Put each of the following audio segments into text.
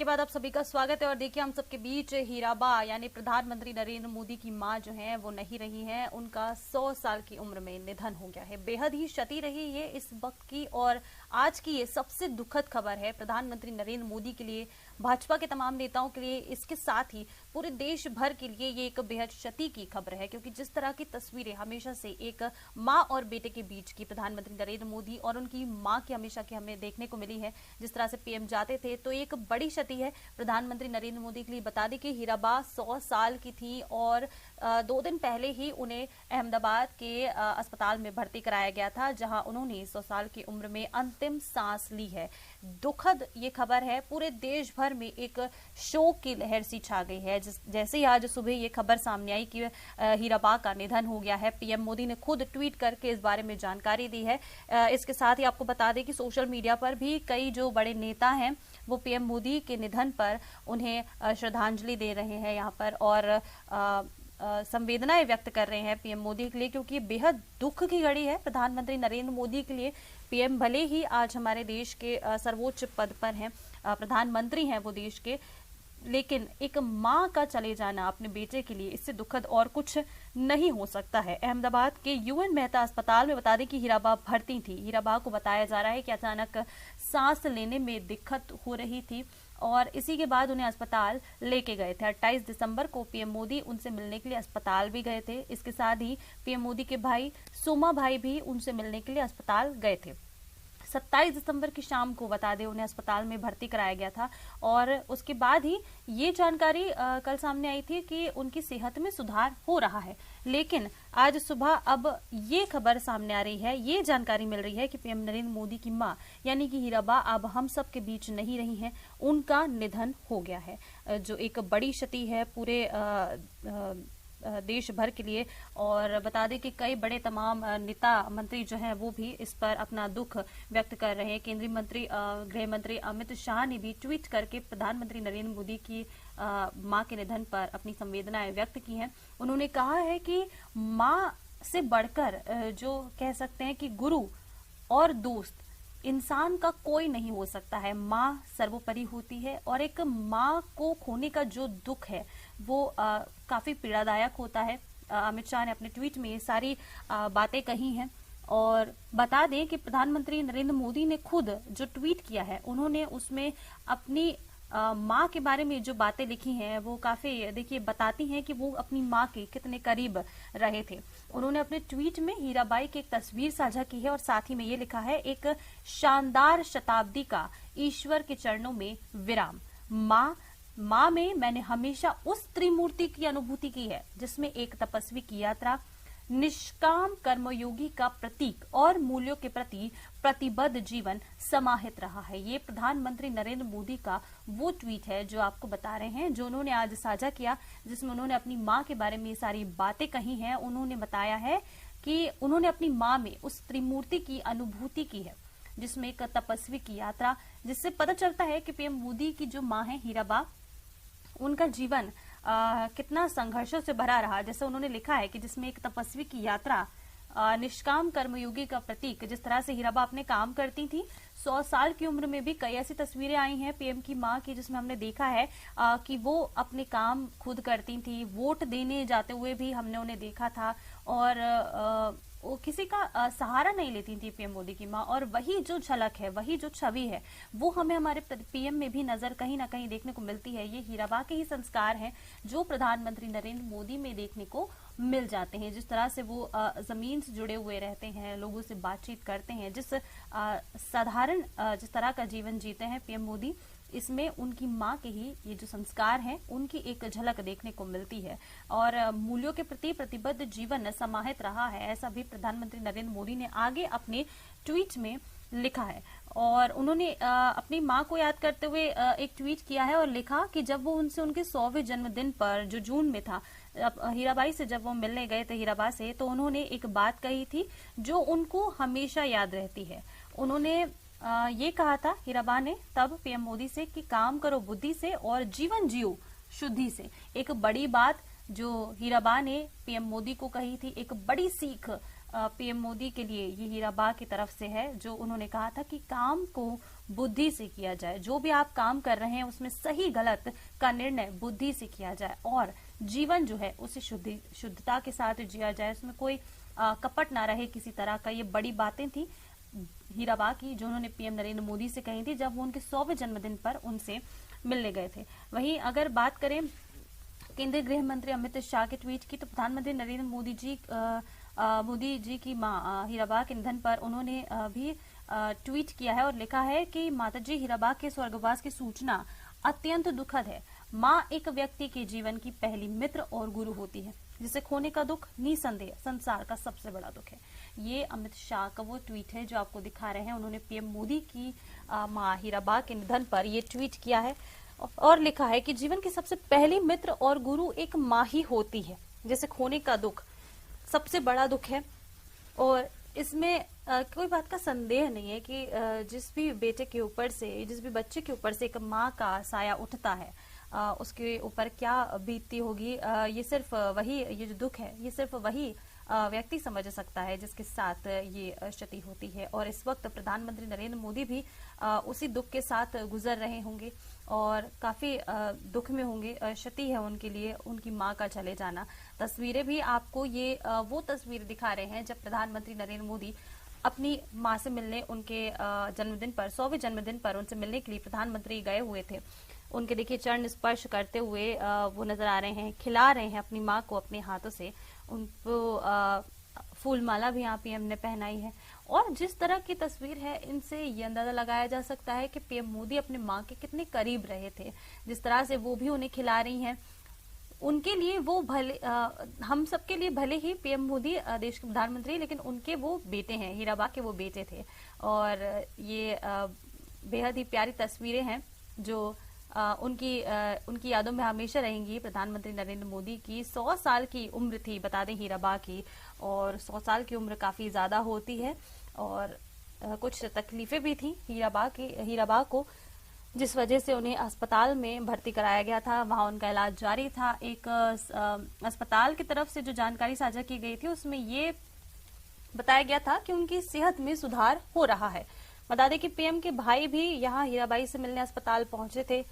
के बाद आप सभी का स्वागत है। और देखिए, हम सबके बीच हीराबा यानी प्रधानमंत्री नरेंद्र मोदी की मां जो हैं वो नहीं रही हैं। उनका 100 साल की उम्र में निधन हो गया है। बेहद ही क्षति रही ये इस वक्त की, और आज की ये सबसे दुखद खबर है प्रधानमंत्री नरेंद्र मोदी के लिए, भाजपा के तमाम नेताओं के लिए, इसके साथ ही पूरे देश भर के लिए ये एक बेहद क्षति की खबर है। क्योंकि जिस तरह की तस्वीरें हमेशा से एक माँ और बेटे के बीच की प्रधानमंत्री नरेंद्र मोदी और उनकी माँ की हमेशा की हमें देखने को मिली है, जिस तरह से पीएम जाते थे, तो एक बड़ी क्षति है प्रधानमंत्री नरेंद्र मोदी के लिए। बता दें कि हीराबा 100 साल की थी और 2 दिन पहले ही उन्हें अहमदाबाद के अस्पताल में भर्ती कराया गया था, जहां उन्होंने 100 साल की उम्र में अंतिम सांस ली है। दुखद ये खबर है। पूरे देश भर में एक शोक की लहर सी छा गई है। जैसे ही आज सुबह ये खबर सामने आई कि हीराबा का निधन हो गया है, पीएम मोदी ने खुद ट्वीट करके इस बारे में जानकारी दी है। इसके साथ ही आपको बता दें कि सोशल मीडिया पर भी कई जो बड़े नेता हैं वो पीएम मोदी के निधन पर उन्हें श्रद्धांजलि दे रहे हैं यहाँ पर, और संवेदनाएं व्यक्त कर रहे हैं पीएम मोदी के लिए, क्योंकि बेहद दुख की घड़ी है प्रधानमंत्री नरेंद्र मोदी के लिए। पीएम भले ही आज हमारे देश के सर्वोच्च पद पर हैं, प्रधानमंत्री हैं वो देश के, लेकिन एक माँ का चले जाना अपने बेटे के लिए, इससे दुखद और कुछ नहीं हो सकता है। अहमदाबाद के यूएन मेहता अस्पताल में बता दें कि हीराबा भर्ती थी। हीराबा को बताया जा रहा है कि अचानक सांस लेने में दिक्कत हो रही थी और इसी के बाद उन्हें अस्पताल लेके गए थे। 28 दिसंबर को पीएम मोदी उनसे मिलने के लिए अस्पताल भी गए थे। इसके साथ ही पीएम मोदी के भाई सोमा भाई भी उनसे मिलने के लिए अस्पताल गए थे। 27 दिसंबर की शाम को बता दें उन्हें अस्पताल में भर्ती कराया गया था, और उसके बाद ही ये जानकारी कल सामने आई थी कि उनकी सेहत में सुधार हो रहा है। लेकिन आज सुबह अब ये खबर सामने आ रही है, ये जानकारी मिल रही है कि पीएम नरेंद्र मोदी की मां यानी कि हीराबा अब हम सब के बीच नहीं रही हैं, उनका निधन हो गया है, जो एक बड़ी क्षति है पूरे देश भर के लिए। और बता दें कि कई बड़े तमाम नेता मंत्री जो हैं वो भी इस पर अपना दुख व्यक्त कर रहे हैं। केंद्रीय मंत्री गृह मंत्री अमित शाह ने भी ट्वीट करके प्रधानमंत्री नरेंद्र मोदी की मां के निधन पर अपनी संवेदनाएं व्यक्त की हैं। उन्होंने कहा है कि मां से बढ़कर जो कह सकते हैं कि गुरु और दोस्त इंसान का कोई नहीं हो सकता है। माँ सर्वोपरि होती है, और एक माँ को खोने का जो दुख है वो काफी पीड़ादायक होता है। अमित शाह ने अपने ट्वीट में ये सारी बातें कही हैं। और बता दें कि प्रधानमंत्री नरेंद्र मोदी ने खुद जो ट्वीट किया है, उन्होंने उसमें अपनी माँ के बारे में जो बातें लिखी हैं वो काफी देखिए बताती हैं कि वो अपनी माँ के कितने करीब रहे थे। उन्होंने अपने ट्वीट में हीराबाई की एक तस्वीर साझा की है और साथ ही में ये लिखा है, एक शानदार शताब्दी का ईश्वर के चरणों में विराम। माँ में मैंने हमेशा उस त्रिमूर्ति की अनुभूति की है जिसमें एक तपस्वी की यात्रा, निष्काम कर्मयोगी का प्रतीक और मूल्यों के प्रति प्रतिबद्ध जीवन समाहित रहा है। ये प्रधानमंत्री नरेंद्र मोदी का वो ट्वीट है जो आपको बता रहे हैं, जो उन्होंने आज साझा किया, जिसमें उन्होंने अपनी माँ के बारे में ये सारी बातें कही हैं। उन्होंने बताया है कि उन्होंने अपनी माँ में उस त्रिमूर्ति की अनुभूति की है जिसमें एक तपस्वी की यात्रा, जिससे पता चलता है कि पीएम मोदी की जो माँ है हीराबा, उनका जीवन कितना संघर्षों से भरा रहा। जैसे उन्होंने लिखा है कि जिसमें एक तपस्वी की यात्रा, निष्काम कर्मयोगी का प्रतीक। जिस तरह से हीराबा अपने काम करती थी, 100 साल की उम्र में भी कई ऐसी तस्वीरें आई हैं पीएम की मां की, जिसमें हमने देखा है कि वो अपने काम खुद करती थी। वोट देने जाते हुए भी हमने उन्हें देखा था, और वो किसी का सहारा नहीं लेती थी पीएम मोदी की माँ। और वही जो झलक है, वही जो छवि है, वो हमें हमारे पीएम में भी नजर कहीं ना कहीं देखने को मिलती है। ये हीराबा के ही संस्कार हैं जो प्रधानमंत्री नरेंद्र मोदी में देखने को मिल जाते हैं। जिस तरह से वो जमीन से जुड़े हुए रहते हैं, लोगों से बातचीत करते हैं, जिस साधारण जिस तरह का जीवन जीते हैं पीएम मोदी, इसमें उनकी माँ के ही ये जो संस्कार हैं उनकी एक झलक देखने को मिलती है। और मूल्यों के प्रति प्रतिबद्ध जीवन समाहित रहा है, ऐसा भी प्रधानमंत्री नरेंद्र मोदी ने आगे अपने ट्वीट में लिखा है। और उन्होंने अपनी माँ को याद करते हुए एक ट्वीट किया है और लिखा कि जब वो उनसे उनके 100वें जन्मदिन पर, जो जून में था, हीराबाई से जब वो मिलने गए थे हीराबा से, तो उन्होंने एक बात कही थी जो उनको हमेशा याद रहती है। उन्होंने ये कहा था हीराबा ने तब पीएम मोदी से कि काम करो बुद्धि से और जीवन जियो शुद्धि से। एक बड़ी बात जो हीराबा ने पीएम मोदी को कही थी, एक बड़ी सीख पीएम मोदी के लिए ये हीराबा की तरफ से है, जो उन्होंने कहा था कि काम को बुद्धि से किया जाए, जो भी आप काम कर रहे हैं उसमें सही गलत का निर्णय बुद्धि से किया जाए और जीवन जो है उसे शुद्धता के साथ जिया जाए, उसमें कोई कपट ना रहे किसी तरह का। ये बड़ी बातें थी हीराबा की जो उन्होंने पीएम नरेंद्र मोदी से कही थी जब वो उनके 100वें जन्मदिन पर उनसे मिलने गए थे। वहीं अगर बात करें केंद्रीय गृह मंत्री अमित शाह के ट्वीट की, तो प्रधानमंत्री नरेंद्र मोदी जी की मां हीराबा के निधन पर उन्होंने भी ट्वीट किया है और लिखा है कि माताजी हीराबा के स्वर्गवास की सूचना अत्यंत दुखद है। मां एक व्यक्ति के जीवन की पहली मित्र और गुरु होती है, जिसे खोने का दुख निसंदेह संसार का सबसे बड़ा दुख है। ये अमित शाह का वो ट्वीट है जो आपको दिखा रहे हैं। उन्होंने पीएम मोदी की मां हीराबा के निधन पर ये ट्वीट किया है और लिखा है कि जीवन की सबसे पहली मित्र और गुरु एक मां ही होती है, जैसे खोने का दुख सबसे बड़ा दुख है। और इसमें कोई बात का संदेह नहीं है कि जिस भी बेटे के ऊपर से, जिस भी बच्चे के ऊपर से एक माँ का साया उठता है, उसके ऊपर क्या बीतती होगी, ये सिर्फ वही, ये जो दुख है ये सिर्फ वही व्यक्ति समझ सकता है जिसके साथ ये क्षति होती है। और इस वक्त प्रधानमंत्री नरेंद्र मोदी भी उसी दुख के साथ गुजर रहे होंगे और काफी दुख में होंगे। क्षति है उनके लिए उनकी मां का चले जाना। तस्वीरें भी आपको ये वो तस्वीर दिखा रहे हैं जब प्रधानमंत्री नरेंद्र मोदी अपनी मां से मिलने, उनके जन्मदिन पर, 100वें जन्मदिन पर उनसे मिलने के लिए प्रधानमंत्री गए हुए थे। उनके देखिए चरण स्पर्श करते हुए वो नजर आ रहे हैं, खिला रहे हैं अपनी माँ को अपने हाथों से। उनको फूल माला भी यहाँ पीएम ने पहनाई है। और जिस तरह की तस्वीर है, इनसे ये अंदाजा लगाया जा सकता है कि पीएम मोदी अपने माँ के कितने करीब रहे थे। जिस तरह से वो भी उन्हें खिला रही हैं, उनके लिए वो भले, हम सबके लिए भले ही पीएम मोदी देश के प्रधानमंत्री, लेकिन उनके वो बेटे हैं, हीराबा के वो बेटे थे। और ये बेहद ही प्यारी तस्वीरें हैं जो उनकी यादों में हमेशा रहेंगी। प्रधानमंत्री नरेंद्र मोदी की 100 साल की उम्र थी, बता दें, हीराबा की। और 100 साल की उम्र काफी ज्यादा होती है और कुछ तकलीफें भी थी हीराबा को, जिस वजह से उन्हें अस्पताल में भर्ती कराया गया था। वहां उनका इलाज जारी था। एक अस्पताल की तरफ से जो जानकारी साझा की गई थी उसमें ये बताया गया था कि उनकी सेहत में सुधार हो रहा है। बता दें कि पीएम के भाई भी यहाँ हीराबाई से मिलने अस्पताल पहुंचे थे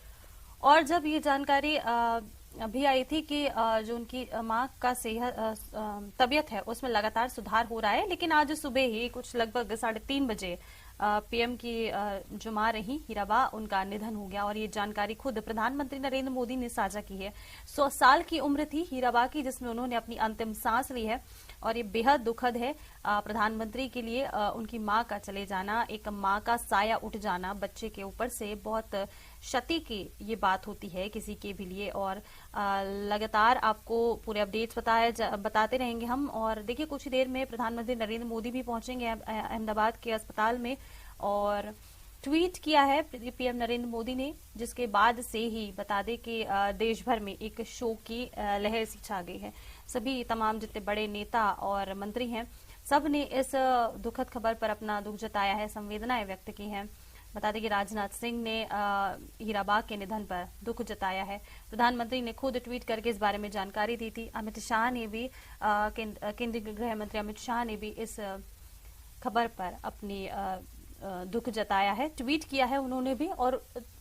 और जब ये जानकारी अभी आई थी कि जो उनकी मां का तबीयत है उसमें लगातार सुधार हो रहा है, लेकिन आज सुबह ही कुछ लगभग 3:30 बजे पीएम की जो मां रही हीराबा, उनका निधन हो गया। और ये जानकारी खुद प्रधानमंत्री नरेंद्र मोदी ने साझा की है। 100 साल की उम्र थी हीराबा की, जिसमें उन्होंने अपनी अंतिम सांस ली है और ये बेहद दुखद है प्रधानमंत्री के लिए। उनकी मां का चले जाना, एक मां का साया उठ जाना बच्चे के ऊपर से, बहुत क्षति की ये बात होती है किसी के भी लिए। और लगातार आपको पूरे अपडेट्स बताते रहेंगे हम। और देखिए कुछ ही देर में प्रधानमंत्री नरेंद्र मोदी भी पहुंचेंगे अहमदाबाद के अस्पताल में और ट्वीट किया है पीएम नरेंद्र मोदी ने, जिसके बाद से ही बता दें कि देश भर में एक शोक की लहर सी छा गई है। सभी तमाम जितने बड़े नेता और मंत्री हैं, सब ने इस दुखद खबर पर अपना दुख जताया है, संवेदनाएं व्यक्त की हैं। बता दें कि राजनाथ सिंह ने हीराबा के निधन पर दुख जताया है। प्रधानमंत्री ने खुद ट्वीट करके इस बारे में जानकारी दी थी। अमित शाह ने भी, केंद्रीय गृह मंत्री अमित शाह ने भी इस खबर पर अपनी दुख जताया है, ट्वीट किया है उन्होंने भी। और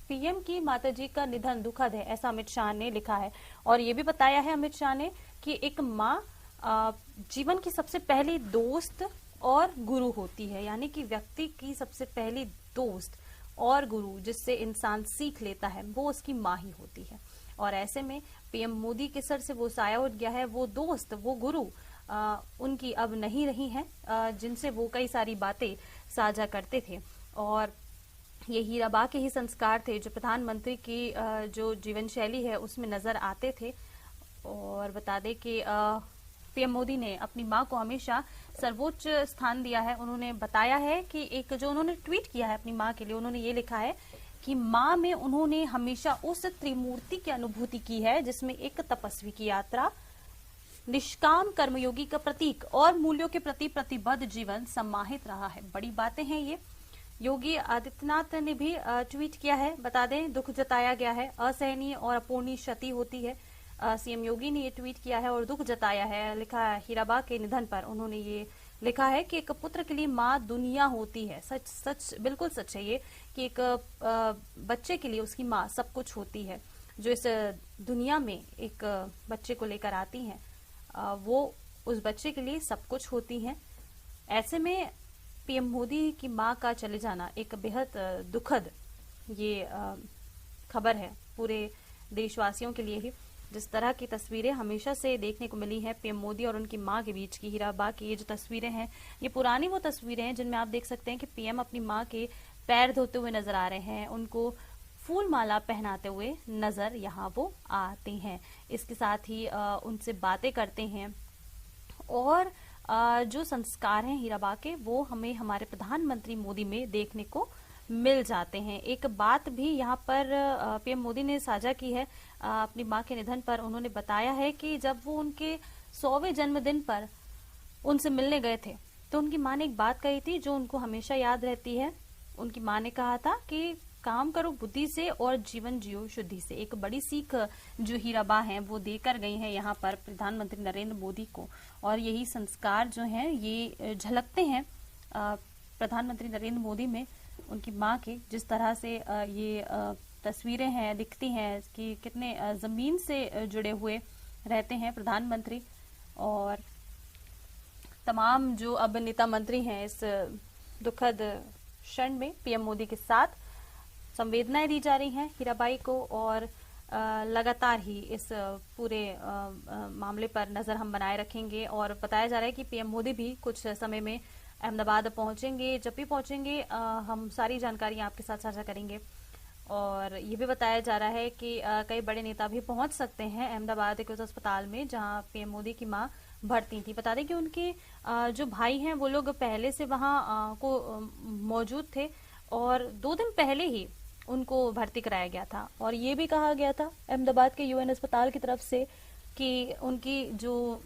पीएम की माताजी का निधन दुखद है, ऐसा अमित शाह ने लिखा है। और ये भी बताया है अमित शाह ने कि एक माँ जीवन की सबसे पहली दोस्त और गुरु होती है, यानी कि व्यक्ति की सबसे पहली दोस्त और गुरु जिससे इंसान सीख लेता है वो उसकी माँ ही होती है। और ऐसे में पीएम मोदी के सर से वो साया उठ गया है, वो दोस्त, वो गुरु उनकी अब नहीं रही हैं, जिनसे वो कई सारी बातें साझा करते थे। और ये हीराबा के ही संस्कार थे जो प्रधानमंत्री की जो जीवन शैली है उसमें नजर आते थे। और बता दें कि पीएम मोदी ने अपनी मां को हमेशा सर्वोच्च स्थान दिया है। उन्होंने बताया है कि एक जो उन्होंने ट्वीट किया है अपनी मां के लिए, उन्होंने ये लिखा है कि मां में उन्होंने हमेशा उस त्रिमूर्ति की अनुभूति की है जिसमें एक तपस्वी की यात्रा, निष्काम कर्मयोगी का प्रतीक और मूल्यों के प्रति प्रतिबद्ध जीवन समाहित रहा है। बड़ी बातें हैं ये। योगी आदित्यनाथ ने भी ट्वीट किया है, बता दें, दुख जताया गया है, असहनीय और अपूर्णीय क्षति होती है। सीएम योगी ने ये ट्वीट किया है और दुख जताया है, लिखा है हीराबा के निधन पर उन्होंने ये लिखा है कि एक पुत्र के लिए माँ दुनिया होती है। सच सच बिल्कुल सच है ये कि एक बच्चे के लिए उसकी माँ सब कुछ होती है। जो इस दुनिया में एक बच्चे को लेकर आती है वो उस बच्चे के लिए सब कुछ होती है। ऐसे में पीएम मोदी की माँ का चले जाना एक बेहद दुखद ये खबर है पूरे देशवासियों के लिए ही। जिस तरह की तस्वीरें हमेशा से देखने को मिली है पीएम मोदी और उनकी माँ के बीच की, हीराबा की ये जो तस्वीरें हैं ये पुरानी वो तस्वीरें हैं जिनमें आप देख सकते हैं कि पीएम अपनी माँ के पैर धोते हुए नजर आ रहे हैं, उनको फूल माला पहनाते हुए नजर यहाँ वो आते हैं। इसके साथ ही उनसे बातें करते हैं और जो संस्कार हैं हीराबा के वो हमें हमारे प्रधानमंत्री मोदी में देखने को मिल जाते हैं। एक बात भी यहाँ पर पीएम मोदी ने साझा की है अपनी माँ के निधन पर। उन्होंने बताया है कि जब वो उनके 100वें जन्मदिन पर उनसे मिलने गए थे तो उनकी माँ ने एक बात कही थी जो उनको हमेशा याद रहती है। उनकी माँ ने कहा था कि काम करो बुद्धि से और जीवन जियो शुद्धि से। एक बड़ी सीख जो हीराबा हैं वो देकर गई हैं यहाँ पर प्रधानमंत्री नरेंद्र मोदी को, और यही संस्कार जो हैं ये झलकते हैं प्रधानमंत्री नरेंद्र मोदी में उनकी माँ के। जिस तरह से ये तस्वीरें हैं दिखती हैं कि कितने जमीन से जुड़े हुए रहते हैं प्रधानमंत्री, और तमाम जो अब नेता मंत्री हैं इस दुखद क्षण में पीएम मोदी के साथ संवेदनाएं दी जा रही हैं हीराबाई को, और लगातार ही इस पूरे मामले पर नजर हम बनाए रखेंगे। और बताया जा रहा है कि पीएम मोदी भी कुछ समय में अहमदाबाद पहुंचेंगे। जब भी पहुंचेंगे हम सारी जानकारी आपके साथ साझा करेंगे। और ये भी बताया जा रहा है कि कई बड़े नेता भी पहुंच सकते हैं अहमदाबाद के उस अस्पताल में जहां पीएम मोदी की मां भर्ती थी। बता दें कि उनके जो भाई हैं वो लोग पहले से वहां को मौजूद थे और 2 दिन पहले ही उनको भर्ती कराया गया था। और ये भी कहा गया था अहमदाबाद के यूएन अस्पताल की तरफ से कि उनकी जो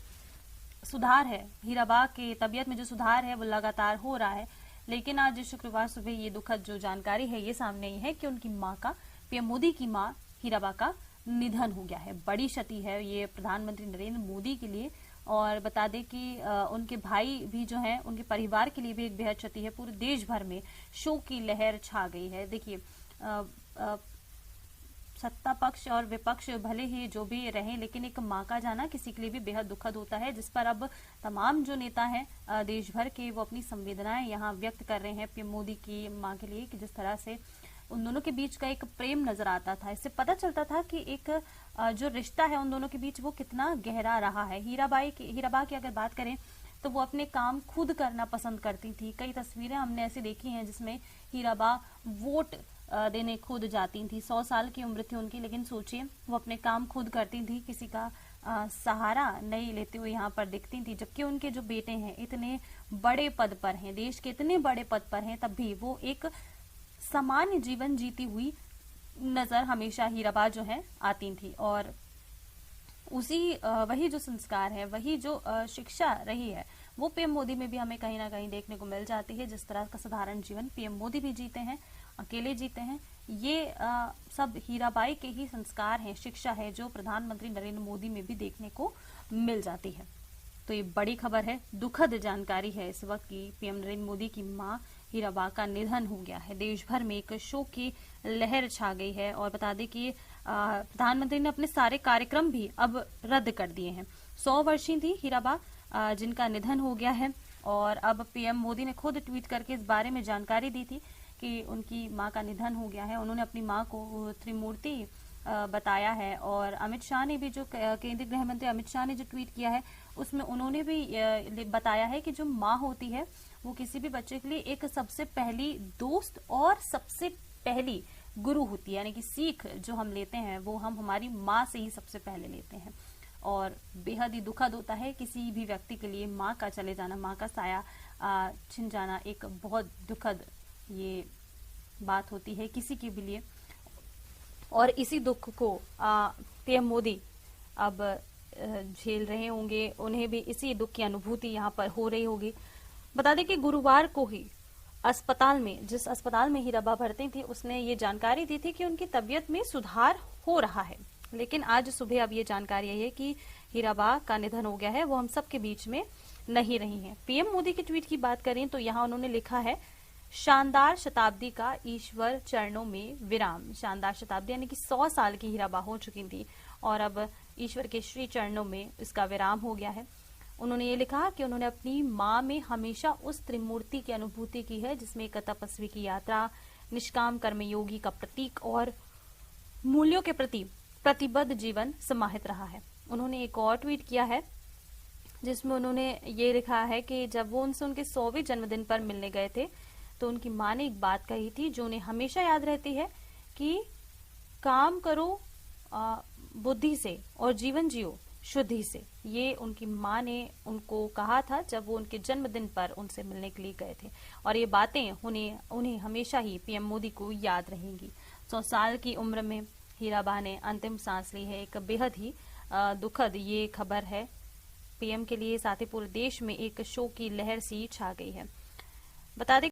सुधार है, हीराबा की तबीयत में जो सुधार है वो लगातार हो रहा है। लेकिन आज शुक्रवार सुबह ये दुखद जो जानकारी है ये सामने आई है कि उनकी माँ का, पीएम मोदी की माँ हीराबा का निधन हो गया है। बड़ी क्षति है ये प्रधानमंत्री नरेंद्र मोदी के लिए, और बता दें कि उनके भाई भी जो हैं उनके परिवार के लिए भी एक बेहद क्षति है। पूरे देश भर में शोक की लहर छा गई है। देखिए सत्ता पक्ष और विपक्ष भले ही जो भी रहे, लेकिन एक माँ का जाना किसी के लिए भी बेहद दुखद होता है, जिस पर अब तमाम जो नेता हैं देश भर के वो अपनी संवेदनाएं यहाँ व्यक्त कर रहे हैं पीएम मोदी की माँ के लिए, कि जिस तरह से उन दोनों के बीच का एक प्रेम नजर आता था। इससे पता चलता था कि एक जो रिश्ता है उन दोनों के बीच वो कितना गहरा रहा है। हीराबा की अगर बात करें तो वो अपने काम खुद करना पसंद करती थी। कई तस्वीरें हमने ऐसी देखी हैं जिसमें हीराबा वोट देने खुद जाती थी। 100 साल की उम्र थी उनकी, लेकिन सोचिए वो अपने काम खुद करती थी, किसी का सहारा नहीं लेते हुए यहाँ पर दिखती थी। जबकि उनके जो बेटे हैं इतने बड़े पद पर हैं, देश के इतने बड़े पद पर हैं, तब भी वो एक सामान्य जीवन जीती हुई नजर हमेशा हीराबा जो है आती थी। और उसी वही जो संस्कार है, वही जो शिक्षा रही है वो पीएम मोदी में भी हमें कहीं ना कहीं देखने को मिल जाती है। जिस तरह का साधारण जीवन पीएम मोदी भी जीते हैं, अकेले जीते हैं, ये सब हीराबाई के ही संस्कार हैं, शिक्षा है जो प्रधानमंत्री नरेंद्र मोदी में भी देखने को मिल जाती है। तो ये बड़ी खबर है, दुखद जानकारी है इस वक्त की पीएम नरेंद्र मोदी की मां हीराबा का निधन हो गया है। देश भर में एक शोक की लहर छा गई है। और बता दें कि प्रधानमंत्री ने अपने सारे कार्यक्रम भी अब रद्द कर दिए हैं। 100 वर्षीय थी हीराबा जिनका निधन हो गया है, और अब पीएम मोदी ने खुद ट्वीट करके इस बारे में जानकारी दी थी कि उनकी मां का निधन हो गया है। उन्होंने अपनी मां को त्रिमूर्ति बताया है। और अमित शाह ने भी, जो केंद्रीय गृह मंत्री अमित शाह ने जो ट्वीट किया है उसमें उन्होंने भी बताया है कि जो माँ होती है वो किसी भी बच्चे के लिए एक सबसे पहली दोस्त और सबसे पहली गुरु होती है। यानी कि सीख जो हम लेते हैं वो हम हमारी माँ से ही सबसे पहले लेते हैं। और बेहद ही दुखद होता है किसी भी व्यक्ति के लिए माँ का चले जाना, माँ का साया छिन जाना एक बहुत दुखद ये बात होती है किसी के भी लिए। और इसी दुख को पीएम मोदी अब झेल रहे होंगे, उन्हें भी इसी दुख की अनुभूति यहाँ पर हो रही होगी। बता दें कि गुरुवार को ही अस्पताल में, जिस अस्पताल में हीराबा भर्ती थी, उसने ये जानकारी दी थी कि उनकी तबीयत में सुधार हो रहा है। लेकिन आज सुबह अब ये जानकारी आई है कि हीराबा का निधन हो गया है, वो हम सबके बीच में नहीं रही हैं। पीएम मोदी के ट्वीट की बात करें तो यहाँ उन्होंने लिखा है, शानदार शताब्दी का ईश्वर चरणों में विराम। शानदार शताब्दी यानी कि 100 साल की हीराबा हो चुकी थी और अब ईश्वर के श्री चरणों में इसका विराम हो गया है। उन्होंने ये लिखा कि उन्होंने अपनी माँ में हमेशा उस त्रिमूर्ति की अनुभूति की है जिसमें एक तपस्वी की यात्रा, निष्काम कर्मयोगी का प्रतीक और मूल्यों के प्रति प्रतिबद्ध जीवन समाहित रहा है। उन्होंने एक और ट्वीट किया है जिसमें उन्होंने ये लिखा है कि जब वो उनसे उनके 100वें जन्मदिन पर मिलने गए थे तो उनकी माँ ने एक बात कही थी जो उन्हें हमेशा याद रहती है कि काम करो बुद्धि से और जीवन जियो शुद्धि से। ये उनकी माँ ने उनको कहा था जब वो उनके जन्मदिन पर उनसे मिलने के लिए गए थे और ये बातें उन्हें हमेशा ही पीएम मोदी को याद रहेंगी। 100 साल की उम्र में हीराबा ने अंतिम सांस ली है। एक बेहद ही दुखद ये खबर है पीएम के लिए, साथ ही पूरे देश में एक शोक की लहर सी छा गई है। बता दें